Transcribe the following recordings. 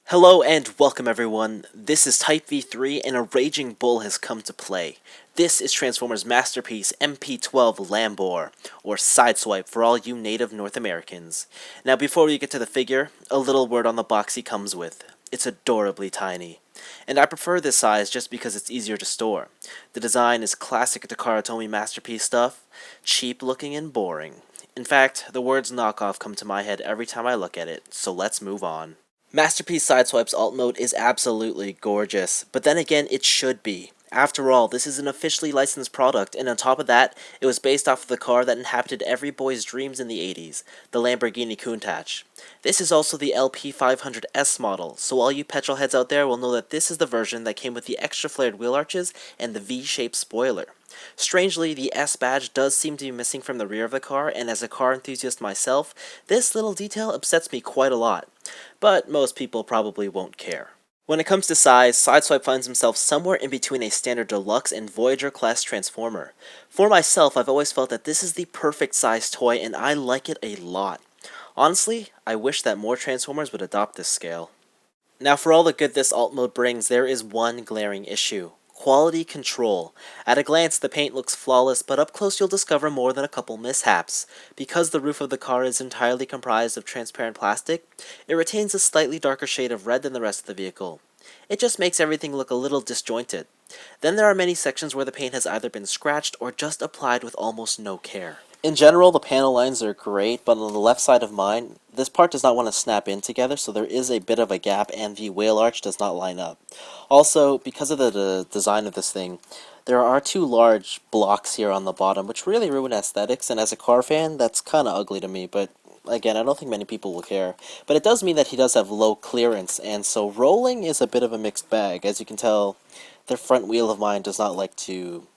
Hello and welcome everyone, this is Type V3 and a raging bull has come to play. This is Transformers' masterpiece MP-12 LAMBOR, or Sideswipe for all you native North Americans. Now before we get to the figure, a little word on the box he comes with. It's adorably tiny. And I prefer this size just because it's easier to store. The design is classic Takara Tomy masterpiece stuff, cheap looking and boring. In fact, the words knockoff come to my head every time I look at it, so let's move on. Masterpiece Sideswipe's alt mode is absolutely gorgeous, but then again it should be. After all, this is an officially licensed product, and on top of that, it was based off of the car that inhabited every boy's dreams in the 80s, the Lamborghini Countach. This is also the LP500S model, so all you petrol heads out there will know that this is the version that came with the extra flared wheel arches and the V-shaped spoiler. Strangely, the S badge does seem to be missing from the rear of the car, and as a car enthusiast myself, this little detail upsets me quite a lot. But most people probably won't care. When it comes to size, Sideswipe finds himself somewhere in between a standard deluxe and Voyager class Transformer. For myself, I've always felt that this is the perfect size toy and I like it a lot. Honestly, I wish that more Transformers would adopt this scale. Now for all the good this alt mode brings, there is one glaring issue. Quality control. At a glance, the paint looks flawless, but up close you'll discover more than a couple mishaps. Because the roof of the car is entirely comprised of transparent plastic, it retains a slightly darker shade of red than the rest of the vehicle. It just makes everything look a little disjointed. Then there are many sections where the paint has either been scratched or just applied with almost no care. In general, the panel lines are great, but on the left side of mine, this part does not want to snap in together, so there is a bit of a gap and the wheel arch does not line up. Also, because of the design of this thing, there are two large blocks here on the bottom, which really ruin aesthetics, and as a car fan, that's kinda ugly to me, but again, I don't think many people will care. But it does mean that he does have low clearance, and so rolling is a bit of a mixed bag. As you can tell, the front wheel of mine does not like to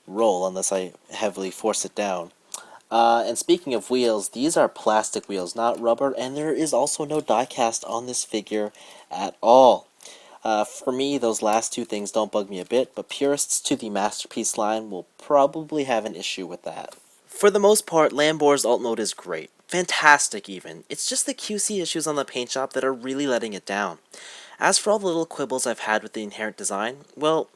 roll unless I heavily force it down. And speaking of wheels, these are plastic wheels, not rubber, and there is also no die cast on this figure at all. For me, those last two things don't bug me a bit, but purists to the Masterpiece line will probably have an issue with that. For the most part, Lambor's alt mode is great. Fantastic, even. It's just the QC issues on the paint job that are really letting it down. As for all the little quibbles I've had with the inherent design, well,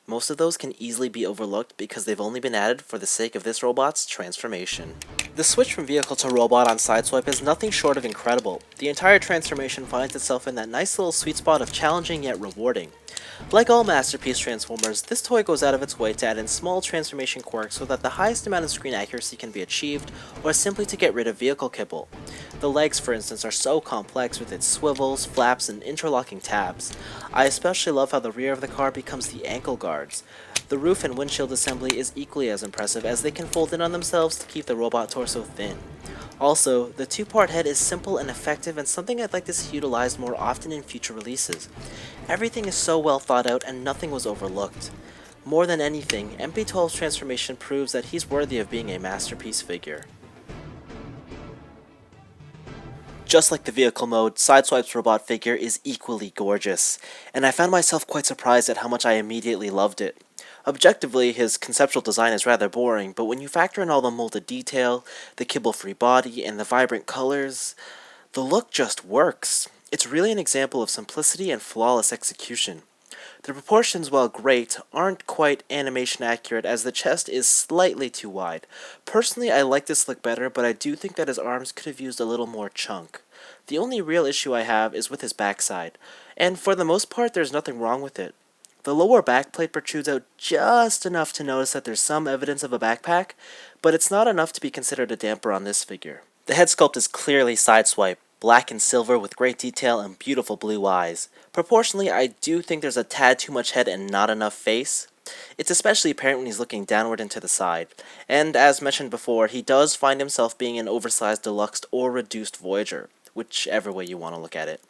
most of those can easily be overlooked because they've only been added for the sake of this robot's transformation. The switch from vehicle to robot on Sideswipe is nothing short of incredible. The entire transformation finds itself in that nice little sweet spot of challenging yet rewarding. Like all Masterpiece Transformers, this toy goes out of its way to add in small transformation quirks so that the highest amount of screen accuracy can be achieved, or simply to get rid of vehicle kibble. The legs, for instance, are so complex with its swivels, flaps, and interlocking tabs. I especially love how the rear of the car becomes the ankle guards. The roof and windshield assembly is equally as impressive as they can fold in on themselves to keep the robot torso thin. Also, the two-part head is simple and effective and something I'd like to see utilized more often in future releases. Everything is so well thought out and nothing was overlooked. More than anything, MP-12's transformation proves that he's worthy of being a masterpiece figure. Just like the vehicle mode, Sideswipe's robot figure is equally gorgeous, and I found myself quite surprised at how much I immediately loved it. Objectively, his conceptual design is rather boring, but when you factor in all the molded detail, the kibble-free body, and the vibrant colors, the look just works. It's really an example of simplicity and flawless execution. The proportions, while great, aren't quite animation accurate as the chest is slightly too wide. Personally, I like this look better, but I do think that his arms could have used a little more chunk. The only real issue I have is with his backside, and for the most part there's nothing wrong with it. The lower backplate protrudes out just enough to notice that there's some evidence of a backpack, but it's not enough to be considered a damper on this figure. The head sculpt is clearly Sideswipe, black and silver with great detail and beautiful blue eyes. Proportionally, I do think there's a tad too much head and not enough face. It's especially apparent when he's looking downward and to the side, and as mentioned before, he does find himself being an oversized deluxe or reduced Voyager, whichever way you want to look at it.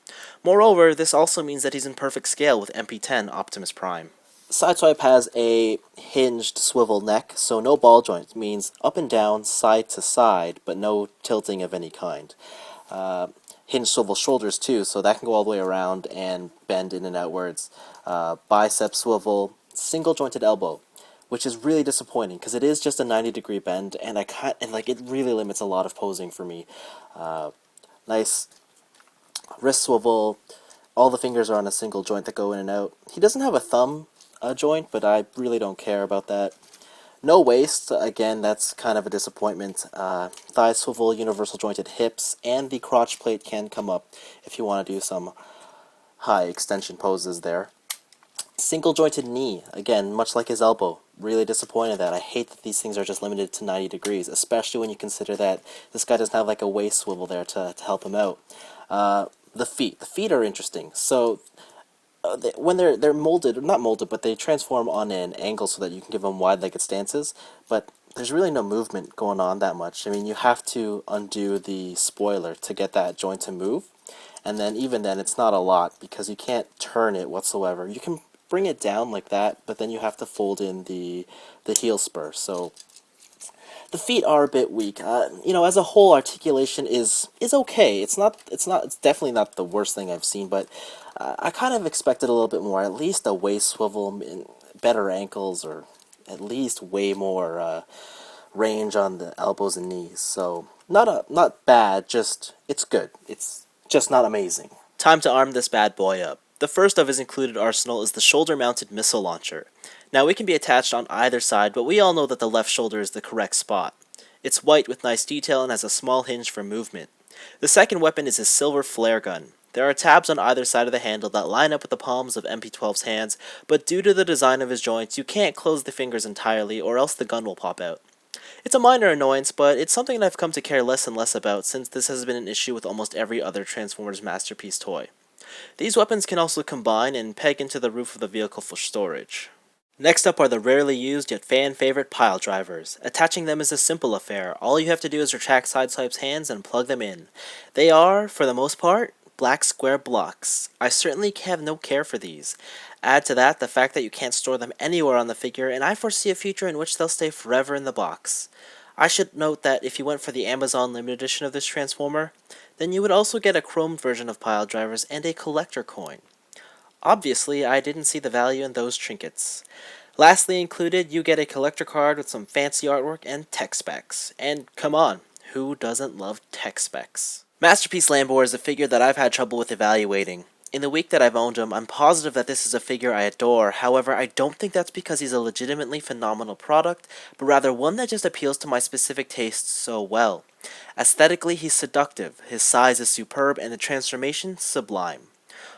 Moreover, this also means that he's in perfect scale with MP-10 Optimus Prime. Sideswipe has a hinged swivel neck, so no ball joint, means up and down, side to side, but no tilting of any kind. Hinged swivel shoulders too, so that can go all the way around and bend in and outwards. Bicep swivel, single jointed elbow, which is really disappointing because it is just a 90-degree bend, and it really limits a lot of posing for me. Nice wrist swivel, All the fingers are on a single joint that go in and out. He doesn't have a thumb joint, but I really don't care about that. No waist, again, that's kind of a disappointment. Thigh swivel, universal jointed hips, and the crotch plate can come up if you want to do some high extension poses there. Single jointed knee, again, much like his elbow. Really disappointed that. I hate that these things are just limited to 90 degrees, especially when you consider that this guy doesn't have like a waist swivel there to help him out. The feet. The feet are interesting. So when they're molded, not molded, but they transform on an angle so that you can give them wide-legged stances, but there's really no movement going on that much. I mean, you have to undo the spoiler to get that joint to move, and then even then it's not a lot because you can't turn it whatsoever. You can bring it down like that, but then you have to fold in the heel spur. So the feet are a bit weak. As a whole, articulation is okay. It's definitely not the worst thing I've seen, but I kind of expected a little bit more. At least a waist swivel, better ankles, or at least way more range on the elbows and knees. So not bad. Just it's good. It's just not amazing. Time to arm this bad boy up. The first of his included arsenal is the shoulder-mounted missile launcher. Now, it can be attached on either side, but we all know that the left shoulder is the correct spot. It's white with nice detail and has a small hinge for movement. The second weapon is his silver flare gun. There are tabs on either side of the handle that line up with the palms of MP-12's hands, but due to the design of his joints, you can't close the fingers entirely or else the gun will pop out. It's a minor annoyance, but it's something that I've come to care less and less about since this has been an issue with almost every other Transformers Masterpiece toy. These weapons can also combine and peg into the roof of the vehicle for storage. Next up are the rarely used yet fan-favorite pile drivers. Attaching them is a simple affair. All you have to do is retract Sideswipe's hands and plug them in. They are, for the most part, black square blocks. I certainly have no care for these. Add to that the fact that you can't store them anywhere on the figure, and I foresee a future in which they'll stay forever in the box. I should note that if you went for the Amazon limited edition of this Transformer, then you would also get a chromed version of pile drivers and a collector coin. Obviously, I didn't see the value in those trinkets. Lastly included, you get a collector card with some fancy artwork and tech specs. And come on, who doesn't love tech specs? Masterpiece Lambor is a figure that I've had trouble with evaluating. In the week that I've owned him, I'm positive that this is a figure I adore. However, I don't think that's because he's a legitimately phenomenal product, but rather one that just appeals to my specific tastes so well. Aesthetically, he's seductive, his size is superb, and the transformation sublime.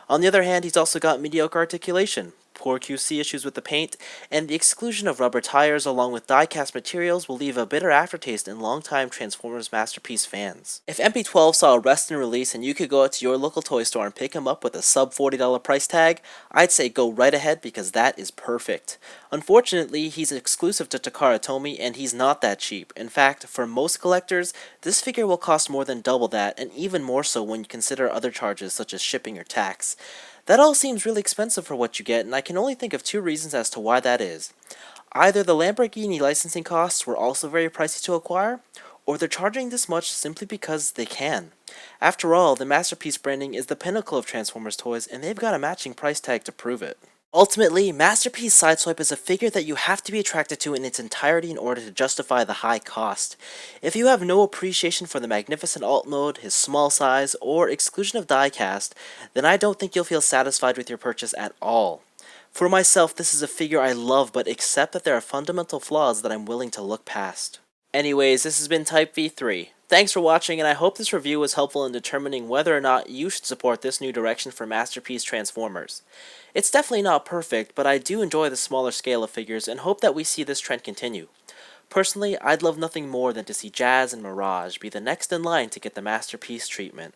On the other hand, he's also got mediocre articulation, poor QC issues with the paint, and the exclusion of rubber tires along with die-cast materials will leave a bitter aftertaste in longtime Transformers Masterpiece fans. If MP-12 saw a rest and release and you could go out to your local toy store and pick him up with a sub $40 price tag, I'd say go right ahead because that is perfect. Unfortunately, he's exclusive to Takara Tomy and he's not that cheap. In fact, for most collectors, this figure will cost more than double that, and even more so when you consider other charges such as shipping or tax. That all seems really expensive for what you get, and I can only think of two reasons as to why that is. Either the Lamborghini licensing costs were also very pricey to acquire, or they're charging this much simply because they can. After all, the Masterpiece branding is the pinnacle of Transformers toys, and they've got a matching price tag to prove it. Ultimately, Masterpiece Sideswipe is a figure that you have to be attracted to in its entirety in order to justify the high cost. If you have no appreciation for the magnificent alt mode, his small size, or exclusion of diecast, then I don't think you'll feel satisfied with your purchase at all. For myself, this is a figure I love, but accept that there are fundamental flaws that I'm willing to look past. Anyways, this has been Type V3. Thanks for watching, and I hope this review was helpful in determining whether or not you should support this new direction for Masterpiece Transformers. It's definitely not perfect, but I do enjoy the smaller scale of figures and hope that we see this trend continue. Personally, I'd love nothing more than to see Jazz and Mirage be the next in line to get the Masterpiece treatment.